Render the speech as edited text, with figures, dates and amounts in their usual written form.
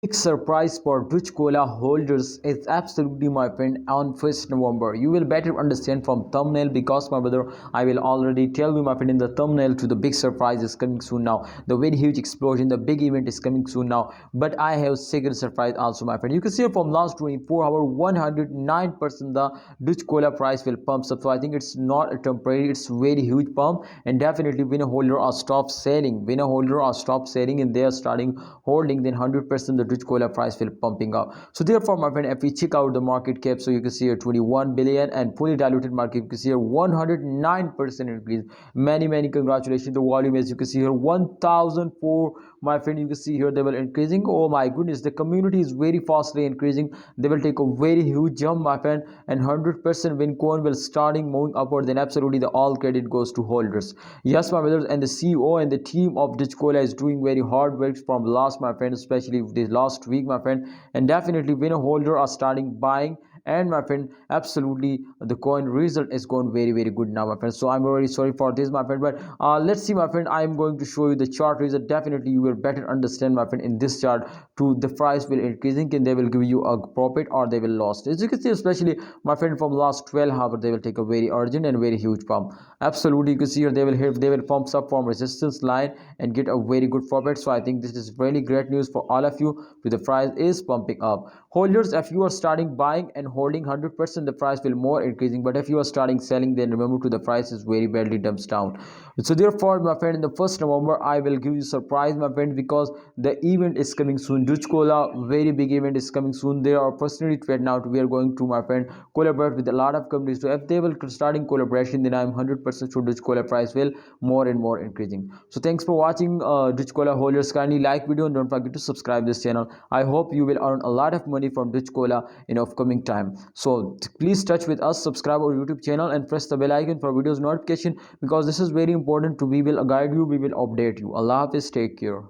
Big surprise for DogeCola holders is absolutely, my friend, on 1st November. You will better understand from thumbnail because, my brother, I will already tell you, my friend, in the thumbnail to the big surprise is coming soon now. The very huge explosion, the big event is coming soon now. But I have second surprise also, my friend. You can see from last 24 hours, 109% the DogeCola price will pump up. So I think it's not a temporary, it's very huge pump, and definitely when a holder or stop selling, and they are starting holding, then 100% the DogeCola price will pumping up. So therefore, my friend, if we check out the market cap, so you can see here 21 billion, and fully diluted market, you can see here 109% increase. Many congratulations. The volume, as you can see here, 1004, my friend, you can see here they will increasing. Oh my goodness, the community is very fastly increasing. They will take a very huge jump, my friend, and 100% when coin will starting moving upward, then absolutely the all credit goes to holders. Yes, my brothers, and the CEO and the team of DogeCola is doing very hard work from last, my friend, especially this last week, my friend, and definitely when a holder are starting buying, and my friend, absolutely the coin result is going very good now, my friend. So I'm very sorry for this, my friend, but let's see, my friend. I'm going to show you the chart result. Definitely you will better understand, my friend, in this chart to the price will increasing and they will give you a profit or they will lost. As you can see, especially, my friend, from last 12 hours they will take a very urgent and very huge pump. Absolutely, you can see here they will pump up from resistance line and get a very good profit. So I think this is really great news for all of you. With the price is pumping up, holders, if you are starting buying and holding, 100% the price will more increasing. But if you are starting selling, then remember to the price is very badly dumps down. So therefore, my friend, in the 1st November I will give you surprise, my friend, because the event is coming soon. DogeCola very big event is coming soon. There are opportunity right now. We are going to, my friend, collaborate with a lot of companies. So if they will starting collaboration, then I'm 100% sure DogeCola price will more and more increasing. So thanks for watching. DogeCola holders, kindly like video and don't forget to subscribe this channel. I hope you will earn a lot of money from DogeCola in upcoming time. So please touch with us, subscribe our YouTube channel and press the bell icon for videos notification, because this is very important to, we will guide you, we will update you. Allah Hafiz, take care.